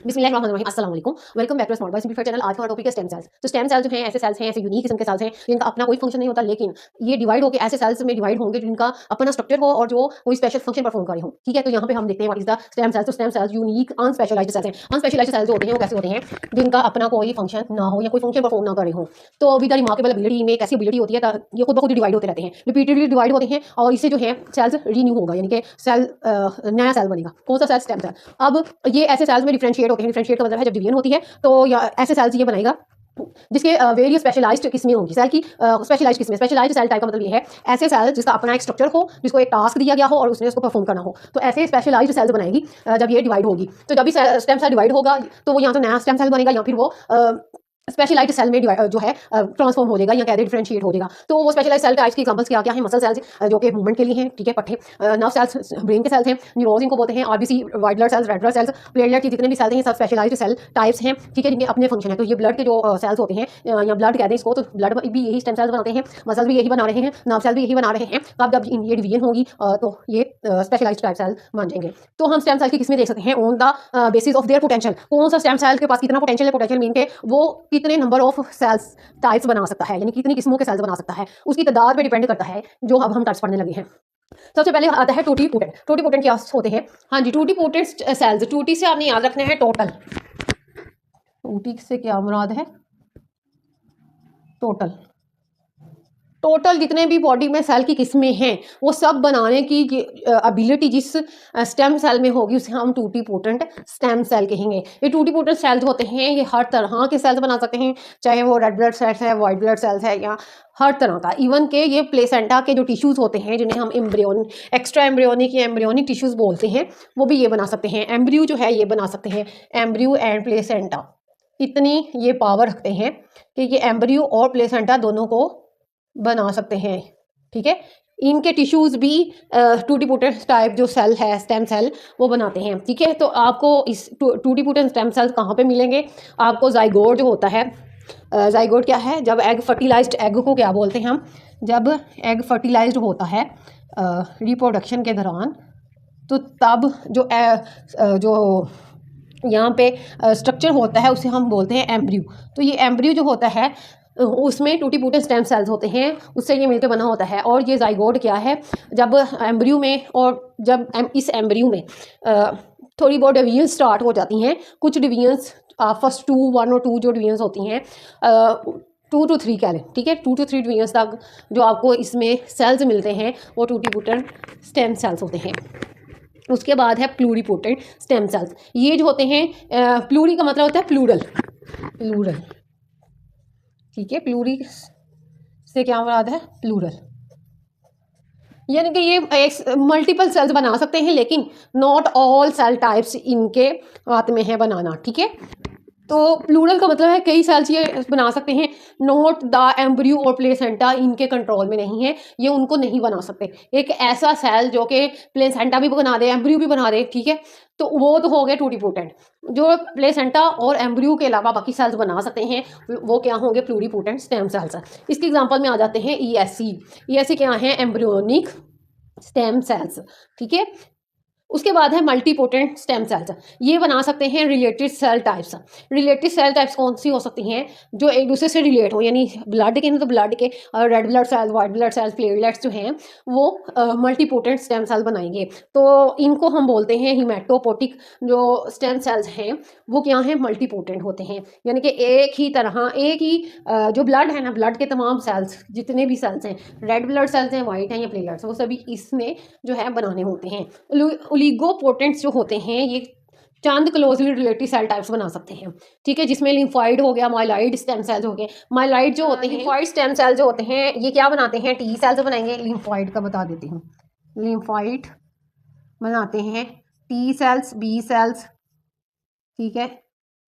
बिस्मिल्लाहिर्रहमानिर्रहीम, अस्सलाम वालेकुम। Welcome back to smart boy simplified channel. आज हमारा टॉपिक है स्टेम सेल्स। तो स्टेम सेल्स जो हैं ऐसे सेल्स हैं, ऐसे यूनिक किस्म के सेल्स हैं जिनका अपना कोई फंक्शन नहीं होता, लेकिन ये डिवाइड होकर ऐसे सेल्स में डिवाइड होंगे जिनका अपना स्ट्रक्चर हो और जो कोई स्पेशल फंक्शन परफॉर्म करे हो। ठीक है, तो यहाँ पे हम देखते हैं what is the stem cells. तो स्टेम सेल्स यूनिक अनस्पेशलाइज्ड सेल्स हैं। अनस्पेशलाइज्ड सेल्स जो होते हैं वो कैसे होते हैं, जिनका अपना कोई फंक्शन ना हो या कोई फंक्शन परफॉर्म ना करे हो। तो विद द रिमार्केबल एबिलिटी में एक ऐसी एबिलिटी होती है, ये खुद ब खुद डिवाइड होते रहते हैं, रिपीटेडली डिवाइड होते हैं और इससे जो है सेल्स रीन्यू होगा, यानी कि सेल नया सेल बनेगा। कौन सा सेल? Stem cell. अब ये ऐसे सेल्स में डिफरेंशिएट होते हैं। डिफरेंशिएट का मतलब है जब डिवीजन होती है तो या ऐसे सेल्स ये बनाएगा जिसके वेरियस स्पेशलाइज्ड किस्में होंगी। सेल की स्पेशलाइज्ड किस्में, स्पेशलाइज्ड सेल टाइप का मतलब ये है ऐसे सेल जिसका अपना एक स्ट्रक्चर हो, जिसको एक टास्क दिया गया हो और उसने उसको परफॉर्म करना हो। तो ऐसे स्पेशलाइज्ड सेल्स बनाएगी जब ये डिवाइड होगी। तो जब भी स्टेम सेल डिवाइड होगा तो वो यहाँ तो नया स्टेम सेल बनेगा या फिर वो स्पेशलाइज्ड सेल में जो है ट्रांसफॉर्म हो जाएगा या कह दे डिफरेंशिएट हो जाएगा। तो वो स्पेशलाइज्ड सेल टाइप्स की एग्जांपल्स क्या क्या है? मसल सेल्स जो कि मूवमेंट के लिए हैं, ठीक है, पट्टे। नर्व सेल्स ब्रेन के सेल्स हैं, न्यूरॉन्स इनको बोलते हैं, RBC white blood cells, red blood cells, platelet की जितने भी सेल्स हैं सब स्पेशलाइज्ड सेल टाइप्स हैं, ठीक है, जिनके अपने फंक्शन है। तो ये ब्लड के जो सेल्स होते हैं या ब्लड कहते हैं इसको, तो ब्लड भी यही स्टेम सेल्स बनाते हैं, मसल्स भी यही बना रहे हैं, नर्व सेल भी यही बना रहे हैं। तो अब जब ये डिवीजन होगी तो ये स्पेशलाइज्ड टाइप सेल बन जाएंगे। तो हम स्टेम सेल की किस्में देख सकते हैं on the basis of their potential. कौन सा स्टेम सेल के पास कितना पोटेंशियल है? पोटेंशियल मीन के वो कितने नंबर ऑफ सेल्स टाइप्स बना सकता है, यानी कितनी किस्मों के सेल्स बना सकता है, उसकी तादाद पे डिपेंड करता है, जो अब हम टाइप्स पढ़ने लगे हैं। सबसे पहले आता है टूटी पोटेंट। टूटी पोटेंट क्या होते हैं? हाँ जी, टूटी पोटेंट सेल्स। टूटी से आपने याद रखना है टोटल। टूटी से क्या मुराद है? टोटल। टोटल जितने भी बॉडी में सेल की किस्में हैं वो सब बनाने की एबिलिटी जिस स्टेम सेल में होगी उसे हम टूटी पोटेंट स्टेम सेल कहेंगे। ये टूटी पोटेंट सेल्स होते हैं, ये हर तरह के सेल्स बना सकते हैं, चाहे वो रेड ब्लड सेल्स है, वाइट ब्लड सेल्स है, या हर तरह का। इवन के ये प्लेसेंटा के जो टिश्यूज होते हैं जिन्हें हम एक्स्ट्रा एम्ब्रियोनिक या एम्ब्रियोनिक टिश्यूज बोलते हैं, वो भी ये बना सकते हैं। एम्ब्रियो जो है ये बना सकते हैं, एम्ब्रियो एंड प्लेसेंटा इतनी ये पावर रखते हैं कि ये एम्ब्रियो और प्लेसेंटा दोनों को बना सकते हैं, ठीक है। इनके टिश्यूज भी टूटीपोटेंट टाइप जो सेल है, स्टेम सेल, वो बनाते हैं, ठीक है। तो आपको इस टूटीपोटेंट स्टेम सेल कहाँ पे मिलेंगे? आपको जाइगोट जो होता है, जाइगोट क्या है? जब एग फर्टिलाइज्ड, एग को क्या बोलते हैं हम? जब एग फर्टिलाइज्ड होता है रिप्रोडक्शन के दौरान, तो तब जो यहाँ पे स्ट्रक्चर होता है उसे हम बोलते हैं एम्ब्रियो। तो ये एम्ब्रियो जो होता है उसमें टूटीपोटेंट स्टेम सेल्स होते हैं, उससे ये मिलकर बना होता है। और ये जाइगोट क्या है? जब एम्ब्रियो में और जब इस एम्ब्रियो में थोड़ी बहुत डिवीजन स्टार्ट हो जाती हैं, कुछ डिवीजन्स फर्स्ट 1 और 2 जो डिवीजन्स होती हैं 2 to 3 कह लें, ठीक है, 2 to 3 डिवीजन्स तक जो आपको इसमें सेल्स मिलते हैं वो टूटीपोटेंट स्टेम सेल्स होते हैं। उसके बाद है प्लूरीपोटेंट स्टेम सेल्स। ये जो होते हैं, प्लूरी का मतलब होता है प्लूरल, प्लूरल, ठीक है। प्लूरी से क्या मुराद है? प्लूरल, यानी कि ये मल्टीपल सेल्स बना सकते हैं, लेकिन नॉट ऑल सेल टाइप्स इनके हाथ में है बनाना, ठीक है। तो प्लूरल का मतलब है कई सेल्स ये बना सकते हैं, नॉट द एम्ब्रियो और प्लेसेंटा इनके कंट्रोल में नहीं है, ये उनको नहीं बना सकते। एक ऐसा सेल जो कि प्लेसेंटा भी बना दे, एम्ब्रियो भी बना दे, ठीक है, तो वो तो हो गया टूटीपोटेंट। जो प्लेसेंटा और एम्ब्रियो के अलावा बाकी सेल्स बना सकते हैं वो क्या होंगे? Pluripotent stem cells. इसके एग्जांपल में आ जाते हैं ईएससी। ईएससी क्या है? एम्ब्रियोनिक स्टेम सेल्स, ठीक है। उसके बाद है मल्टीपोटेंट स्टेम सेल्स। ये बना सकते हैं related cell types. Related cell types कौन सी हो सकती हैं? जो एक दूसरे से रिलेट हो, यानी ब्लड के, तो ब्लड के red blood cells, white blood cells, platelets जो हैं वो मल्टीपोटेंट स्टेम सेल बनाएंगे। तो इनको हम बोलते हैं हिमेटोपोटिक। जो स्टेम सेल्स हैं वो क्या हैं? मल्टीपोटेंट होते हैं, यानी कि एक ही तरह, एक ही जो ब्लड है ना, ब्लड के तमाम सेल्स, जितने भी सेल्स हैं, रेड ब्लड सेल्स हैं, वाइट हैं या प्लेटलेट्स, वो सभी इसमें जो है बनाने होते हैं। ओलिगोपोटेंट्स जो होते हैं ये चंद क्लोजली रिलेटेड सेल टाइप्स बना सकते हैं, ठीक है, जिसमें लिम्फॉइड हो गया, माइलॉइड स्टेम सेल्स हो गए। माइलॉइड जो होते हैं, लिम्फॉइड स्टेम सेल जो होते हैं ये क्या बनाते हैं? टी सेल्स बनाएंगे। लिम्फॉइड का बता देती हूँ, लिम्फॉइड बनाते हैं टी सेल्स, बी सेल्स, ठीक है,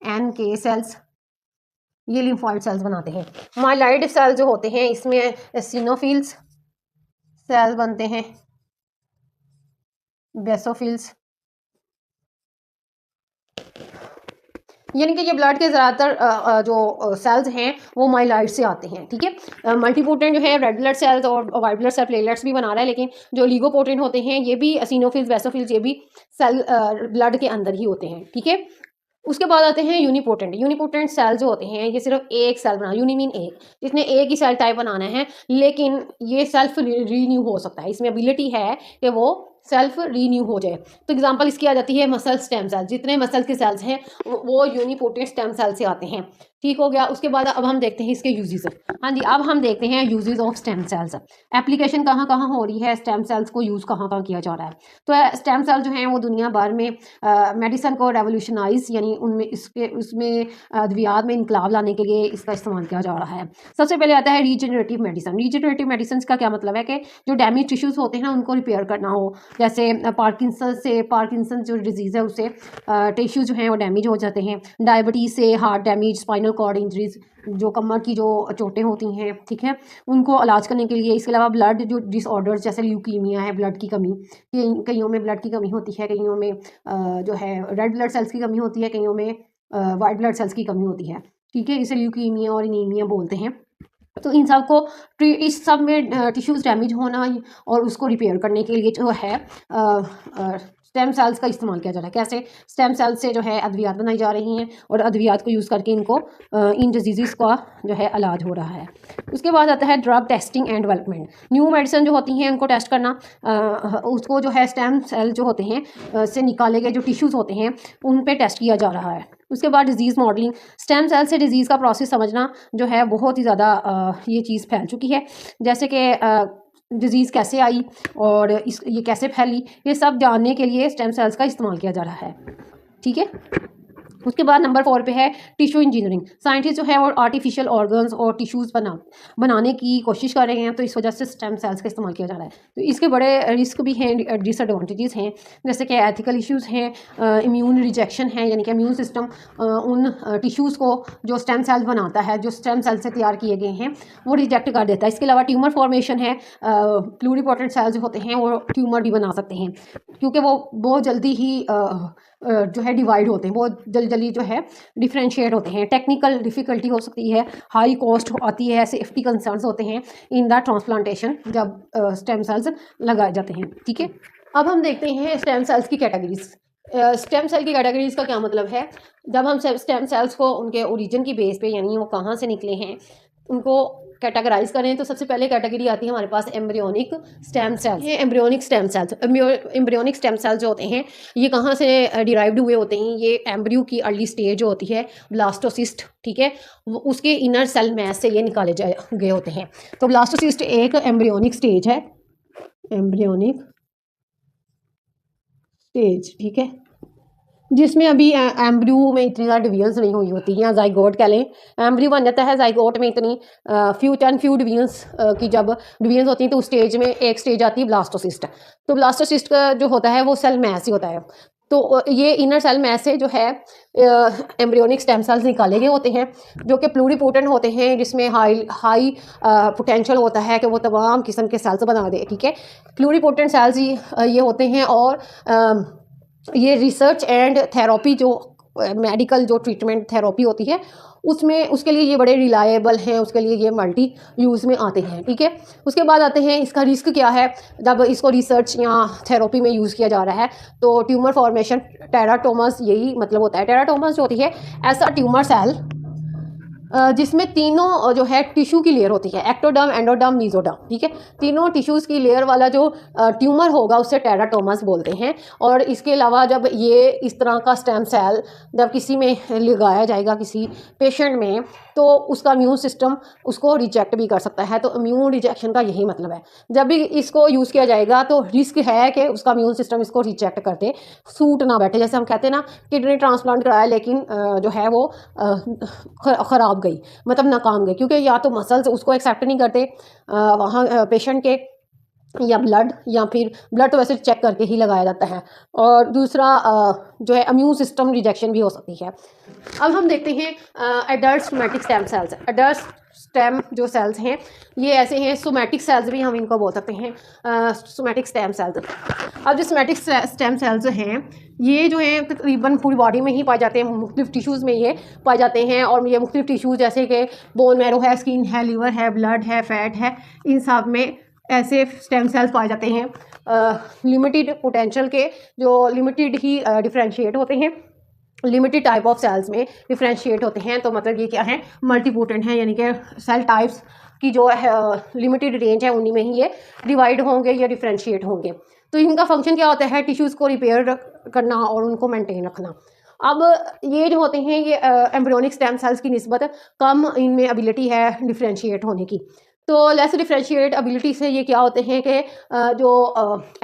NK सेल्स, ये लिम्फॉइड सेल्स बनाते हैं। माइलॉइड सेल जो होते हैं इसमें एसिनोफिल्स सेल बनते हैं, बेसोफिल्स, यानी कि ये ब्लड के ज़्यादातर जो सेल्स हैं वो माइलॉइड से आते हैं, ठीक है। मल्टीपोटेंट जो है रेड ब्लड सेल्स और वाइट ब्लड सेल, प्लेटलेट्स भी बना रहा है, लेकिन जो लिगोपोटेंट होते हैं ये भी एसिनोफिल्स, बेसोफिल्स, ये भी सेल ब्लड के अंदर ही होते हैं, ठीक है। उसके बाद आते हैं यूनिपोटेंट। यूनिपोटेंट सेल जो होते हैं ये सिर्फ एक सेल बना, यूनि मीन एक, इसने एक ही सेल टाइप बनाना है, लेकिन ये सेल्फ रीन्यू हो सकता है, इसमें एबिलिटी है कि वो सेल्फ रीन्यू हो जाए। तो एग्जांपल इसकी आ जाती है मसल स्टेम सेल। जितने मसल के सेल्स हैं वो यूनिपोटेंट स्टेम सेल से आते हैं। ठीक हो गया। उसके बाद अब हम देखते हैं इसके यूजेस। हाँ जी, अब हम देखते हैं uses of stem cells. Application कहाँ कहाँ हो रही है, स्टेम सेल्स को यूज़ कहाँ कहाँ किया जा रहा है। तो स्टेम सेल जो हैं वो दुनिया भर में मेडिसिन को रेवोल्यूशनाइज, यानी उनमें इसके उसमें अद्वियात में इनकलाब लाने के लिए इसका इस्तेमाल किया जा रहा है। सबसे पहले आता है रीजनरेटिव मेडिसिन। रीजनरेटिव मेडिसिन का क्या मतलब है कि जो डैमेज टिश्यूज़ होते हैं ना उनको रिपेयर करना हो, जैसे पार्किंसन जो डिजीज़ है उससे टिश्यू जो हैं वो डैमेज हो जाते हैं। डायबिटीज़ से heart damage, spinal cord injuries, जो कमर की जो चोटें होती हैं, ठीक है, उनको इलाज करने के लिए। इसके अलावा ब्लड जो डिसऑर्डर्स जैसे ल्यूकीमिया है, ब्लड की कमी, कईयों में ब्लड की कमी होती है, कईयों में जो है रेड ब्लड सेल्स की कमी होती है, कईयों में वाइट ब्लड सेल्स की कमी होती है, ठीक है, इसे ल्यूकीमिया और एनीमिया बोलते हैं। तो इन सब को इस सब में टिश्यूज़ डैमेज होना और उसको रिपेयर करने के लिए जो है स्टेम सेल्स का इस्तेमाल किया जा रहा है। कैसे? स्टेम सेल्स से जो है अद्वियात बनाई जा रही हैं और अद्वियात को यूज़ करके इनको इन डिजीज़ का जो है इलाज हो रहा है। उसके बाद आता है drug testing and development. New medicine जो होती हैं उनको टेस्ट करना, उसको जो है स्टेम सेल जो होते हैं से निकाले गए जो टिश्यूज़ होते हैं उन पे टेस्ट किया जा रहा है। उसके बाद डिजीज़ मॉडलिंग। स्टेम सेल से डिजीज़ का प्रोसेस समझना जो है बहुत ही ज़्यादा ये चीज़ फैल चुकी है। जैसे कि डिजीज़ कैसे आई और ये कैसे फैली, ये सब जानने के लिए स्टेम सेल्स का इस्तेमाल किया जा रहा है। ठीक है। उसके बाद नंबर 4 पे है टिश्यू इंजीनियरिंग। साइंटिस्ट जो है वो आर्टिफिशियल ऑर्गन्स और टिश्यूज़ बनाने की कोशिश कर रहे हैं, तो इस वजह से स्टेम सेल्स का इस्तेमाल किया जा रहा है। तो इसके बड़े रिस्क भी हैं, डिसएडवांटेजेस हैं, जैसे कि एथिकल इश्यूज़ हैं, इम्यून रिजेक्शन है, यानी कि इम्यून सिस्टम उन टिश्यूज़ को जो स्टेम सेल बनाता है, जो स्टेम सेल से तैयार किए गए हैं, वो रिजेक्ट कर देता है। इसके अलावा ट्यूमर फॉर्मेशन है, प्लूरिपोटेंट सेल्स होते हैं वो ट्यूमर भी बना सकते हैं, क्योंकि वो बहुत जल्दी ही जो है डिवाइड होते हैं, बहुत जल्दी जो है डिफ्रेंशिएट होते हैं। टेक्निकल डिफ़िकल्टी हो सकती है, हाई कॉस्ट आती है, सेफ्टी कंसर्न्स होते हैं इन द ट्रांसप्लांटेशन जब स्टेम सेल्स लगाए जाते हैं। ठीक है। अब हम देखते हैं स्टेम सेल्स की कैटेगरीज। स्टेम सेल की कैटेगरीज का क्या मतलब है? जब हम स्टेम सेल्स को उनके ओरिजिन की बेस पे, यानी वो कहाँ से निकले हैं, उनको कैटेगराइज करें तो सबसे पहले कैटेगरी आती है हमारे पास एम्ब्रियोनिक स्टेम सेल्स। ये embryonic stem sales, embryonic stem cells जो होते हैं ये कहाँ से डिराइव्ड हुए होते हैं? ये एम्ब्रियो की अर्ली स्टेज जो होती है, ब्लास्टोसिस्ट, ठीक है, उसके इनर सेल मैस से ये निकाले गए होते हैं। तो ब्लास्टोसिस्ट एक एम्ब्रियोनिक स्टेज है, एम्ब्रियोनिक स्टेज, ठीक है, जिसमें अभी एम्ब्रियो में इतनी ज़्यादा डिवीजन्स नहीं हुई होती, या जाइगोट कह लें, एम्ब्रियो बन जाता है, जाइगोट में इतनी फ्यू डिवीजन्स की जब डिवीजन्स होती हैं तो उस स्टेज में एक स्टेज आती है ब्लास्टोसिस्ट। तो ब्लास्टोसिस्ट का जो होता है वो सेल मैस ही होता है। तो ये इनर सेल मैस से जो है एम्ब्रियोनिक स्टेम सेल्स निकाले गए होते हैं, जो कि प्लूरिपोटेंट होते हैं, जिसमें हाई पोटेंशियल होता है कि वो तमाम किस्म के सेल्स बना दे। ठीक है, प्लूरिपोटेंट सेल्स ही ये होते हैं। और ये रिसर्च एंड थेरेपी जो मेडिकल जो ट्रीटमेंट थेरेपी होती है उसमें, उसके लिए ये बड़े रिलायबल हैं, उसके लिए ये मल्टी यूज़ में आते हैं। ठीक है। उसके बाद आते हैं इसका रिस्क क्या है जब इसको रिसर्च या थेरेपी में यूज़ किया जा रहा है। तो ट्यूमर फॉर्मेशन, टेराटोमस, यही मतलब होता है। टेराटोमस जो होती है ऐसा ट्यूमर सेल जिसमें तीनों जो है टिश्यू की लेयर होती है, एक्टोडर्म, एंडोडर्म, मीजोडर्म। ठीक है, तीनों टिश्यूज़ की लेयर वाला जो ट्यूमर होगा उसे टेराटोमस बोलते हैं। और इसके अलावा जब ये इस तरह का स्टेम सेल जब किसी में लगाया जाएगा, किसी पेशेंट में, तो उसका इम्यून सिस्टम उसको रिजेक्ट भी कर सकता है। तो इम्यून रिजेक्शन का यही मतलब है, जब भी इसको यूज़ किया जाएगा तो रिस्क है कि उसका इम्यून सिस्टम इसको रिजेक्ट करते, सूट ना बैठे। जैसे हम कहते हैं ना, किडनी ट्रांसप्लांट कराया लेकिन जो है वो ख़राब गई, मतलब नाकाम गई, क्योंकि या तो मसल्स उसको एक्सेप्ट नहीं करते वहाँ पेशेंट के, या ब्लड, या फिर ब्लड तो वैसे चेक करके ही लगाया जाता है, और दूसरा जो है इम्यून सिस्टम रिजेक्शन भी हो सकती है। अब हम देखते हैं adult somatic stem cells. Adult stem जो सेल्स हैं ये ऐसे हैं, सोमैटिक सेल्स भी हम इनको बोल सकते हैं, सोमैटिक स्टेम सेल्स। अब जो सोमैटिक स्टेम सेल्स हैं ये जो हैं तकरीबन पूरी बॉडी में ही पाए जाते हैं, मुख्तलिफ टिश्यूज़ में ये पाए जाते हैं। और ये मुख्तलिफ टिश्यूज़ जैसे कि बोन मैरो है, स्किन है, लीवर है, ब्लड है, फैट है, इन सब में ऐसे स्टेम सेल्स पाए जाते हैं। लिमिटेड पोटेंशियल के, जो लिमिटेड ही डिफ्रेंशिएट होते हैं। लिमिटेड टाइप ऑफ सेल्स में डिफ्रेंशिएट होते हैं। तो मतलब ये क्या है, मल्टीपोटेंट है, यानी कि सेल टाइप्स की जो है लिमिटेड रेंज है उन्हीं में ही ये डिवाइड होंगे या डिफ्रेंशिएट होंगे। तो इनका फंक्शन क्या होता है, टिश्यूज़ को रिपेयर करना और उनको मेंटेन रखना। अब ये जो होते हैं ये एम्ब्रियोनिक स्टेम सेल्स की निस्बत कम इनमें एबिलिटी है डिफ्रेंशिएट होने की। तो लेस डिफ्रेंशिएट एबिलिटी से ये क्या होते हैं कि जो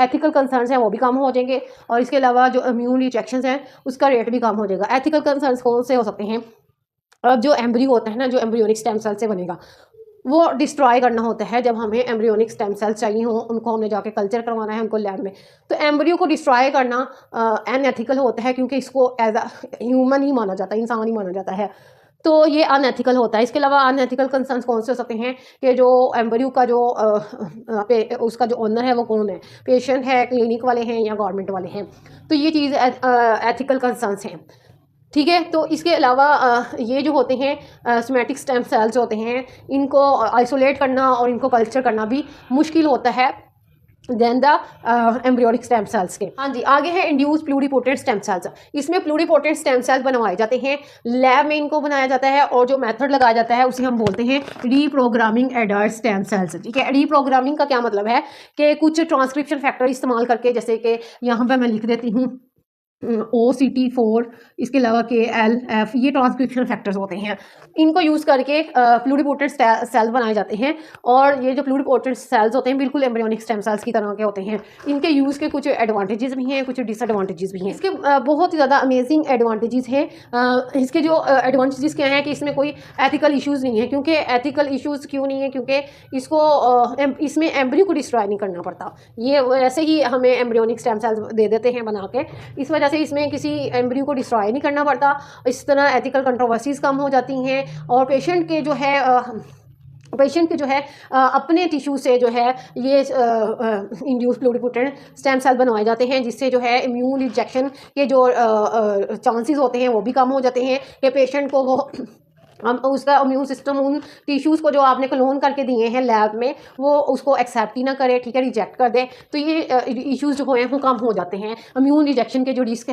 एथिकल कंसर्न्स हैं वो भी कम हो जाएंगे, और इसके अलावा जो इम्यून रिजेक्शंस हैं उसका रेट भी कम हो जाएगा। एथिकल कंसर्न्स कौन से हो सकते हैं, अब जो एम्ब्रियो होता है ना, जो एम्ब्रियोनिक स्टेम सेल से बनेगा वो डिस्ट्रॉय करना होता है। जब हमें एम्ब्रियोनिक स्टेम सेल्स चाहिए हों, उनको हमने जाके कल्चर करवाना है उनको लैब में, तो एम्ब्रियो को डिस्ट्रॉय करना अनएथिकल होता है, क्योंकि इसको एज अ ह्यूमन ही माना जाता है, इंसान ही माना जाता है। तो ये अनएथिकल होता है। इसके अलावा अनएथिकल कंसर्न्स कौन से हो सकते हैं कि जो एम्ब्रियो का जो उसका जो ओनर है वो कौन है, पेशेंट है, क्लिनिक वाले हैं या गवर्नमेंट वाले हैं। तो ये चीज़ एथिकल कंसर्न्स हैं। ठीक है, तो इसके अलावा ये जो होते हैं सोमैटिक स्टेम सेल्स होते हैं, इनको आइसोलेट करना और इनको कल्चर करना भी मुश्किल होता है then the embryonic stem cells के। हाँ जी, आगे है इंड्यूस प्लूरिपोटेंट स्टेम सेल्स। इसमें प्लूरिपोटेंट स्टेम सेल्स बनवाए जाते हैं, लैब में इनको बनाया जाता है, और जो मेथड लगाया जाता है उसे हम बोलते हैं रीप्रोग्रामिंग एडल्ट स्टेम सेल्स। ठीक है, रीप्रोग्रामिंग का क्या मतलब है कि कुछ ट्रांसक्रिप्शन फैक्टर इस्तेमाल करके, जैसे कि यहाँ पे मैं लिख देती हूँ OCT4, इसके अलावा KLF, ये ट्रांसक्रिप्शन फैक्टर्स होते हैं। इनको यूज़ करके प्लूरिपोटेंट सेल बनाए जाते हैं, और ये जो प्लूरिपोटेंट सेल्स होते हैं बिल्कुल एम्ब्रियोनिक स्टेम सेल्स की तरह के होते हैं। इनके यूज़ के कुछ एडवांटेजेस भी हैं, कुछ डिसएडवांटेजेस भी हैं। इसके बहुत ही ज़्यादा अमेजिंग एडवांटेजेस हैं। इसके जो एडवांटेजेस क्या हैं कि इसमें कोई एथिकल इशूज़ नहीं है। क्योंकि एथिकल इशूज़ क्यों नहीं है, क्योंकि इसको इसमें एम्ब्रियो को डिस्ट्रॉय नहीं करना पड़ता, ये वैसे ही हमें एम्ब्रियोनिक स्टेम सेल्स दे देते हैं बना के। इस वजह से इसमें किसी एम्ब्रियो को डिस्ट्रॉय नहीं करना पड़ता। इस तरह एथिकल कंट्रोवर्सीज कम हो जाती हैं, और पेशेंट के जो है अपने टिश्यू से जो है ये इंड्यूस प्लूरिपोटेंट स्टेम सेल बनवाए जाते हैं, जिससे जो है इम्यून रिजेक्शन के जो चांसेस होते हैं वो भी कम हो जाते हैं, कि पेशेंट को वो उसका इम्यून सिस्टम उन टिश्यूज़ को जो आपने क्लोन करके दिए हैं लैब में वो उसको एक्सेप्ट ही ना करे, ठीक है, रिजेक्ट कर दे। तो ये इश्यूज़ जो हैं वो कम हो जाते हैं, इम्यून रिजेक्शन के जो रिस्क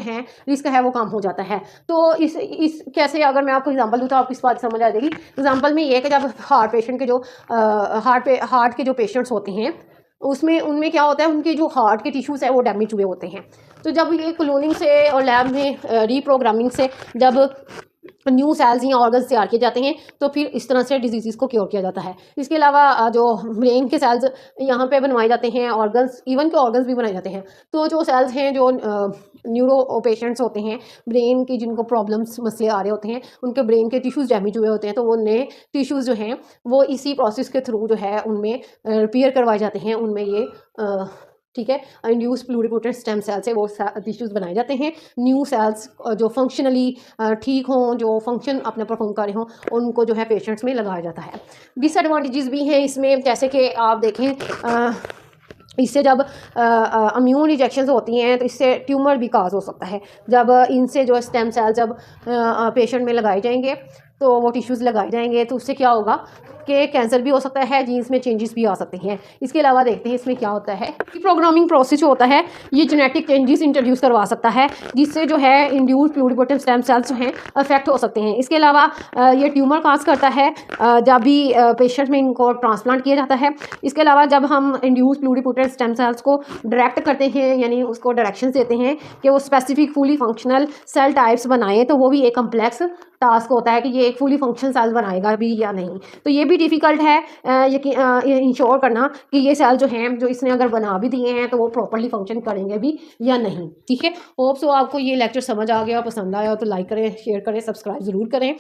है वो कम हो जाता है। तो इस कैसे, अगर मैं आपको एग्जांपल दूँ तो आपको इस बात समझ आ जाएगी। एग्जांपल में ये कि जब हार्ट पेशेंट के जो हार्ट के जो पेशेंट्स होते हैं उनमें क्या होता है, उनके जो हार्ट के टिश्यूज़ है वो डैमेज हुए होते हैं। तो जब ये क्लोनिंग से और लैब में रीप्रोग्रामिंग से जब न्यू सेल्स या ऑर्गन्स तैयार किए जाते हैं, तो फिर इस तरह से डिजीज़ को क्योर किया जाता है। इसके अलावा जो ब्रेन के सेल्स यहाँ पे बनवाए जाते हैं, ऑर्गन्स, इवन के ऑर्गन्स भी बनाए जाते हैं। तो जो सेल्स हैं जो न्यूरो पेशेंट्स होते हैं, ब्रेन की जिनको प्रॉब्लम्स मसले आ रहे होते हैं, उनके ब्रेन के टिश्यूज़ डैमेज हुए होते हैं, तो वो नए टिश्यूज़ जो हैं वो इसी प्रोसेस के थ्रू जो है उनमें रिपेयर करवाए जाते हैं। उनमें ये ठीक है, इंड्यूस प्लूरिपोटेंट स्टेम सेल से वो टिश्यूज़ बनाए जाते हैं। न्यू सेल्स जो फंक्शनली ठीक हों, जो फंक्शन अपने परफॉर्म कर रहे हों, उनको जो है पेशेंट्स में लगाया जाता है। डिसएडवांटेजेस भी हैं इसमें, जैसे कि आप देखें इससे जब इम्यून रिजेक्शंस होती हैं तो इससे ट्यूमर भी काज हो सकता है। जब इनसे जो स्टेम सेल जब पेशेंट में लगाए जाएंगे, तो वो टिश्यूज़ लगाए जाएंगे, तो उससे क्या होगा कि कैंसर भी हो सकता है, जीन्स में चेंजेस भी आ सकते हैं। इसके अलावा देखते हैं इसमें क्या होता है। प्रोग्रामिंग प्रोसेस जो होता है ये जेनेटिक चेंजेस इंट्रोड्यूस करवा सकता है, जिससे जो है इंड्यूस प्लूरिपोटेंट स्टेम सेल्स जो हैं अफेक्ट हो सकते हैं। इसके अलावा ये ट्यूमर काज करता है जब भी पेशेंट में इनको ट्रांसप्लांट किया जाता है। इसके अलावा जब हम इंड्यूस प्लूरिपोटेंट स्टेम सेल्स को डायरेक्ट करते हैं, यानी उसको डायरेक्शन देते हैं कि वो specific fully functional cell types बनाएं, तो वो भी एक कम्प्लेक्स टास्क होता है कि ये एक फुली फंक्शनल सेल बनाएगा भी या नहीं। तो ये भी डिफ़िकल्ट है इंश्योर करना कि ये सेल जो हैं जो इसने अगर बना भी दिए हैं तो वो प्रॉपर्ली फंक्शन करेंगे भी या नहीं। ठीक है, होप सो आपको ये लेक्चर समझ आ गया, पसंद आया तो लाइक करें, शेयर करें, सब्सक्राइब ज़रूर करें।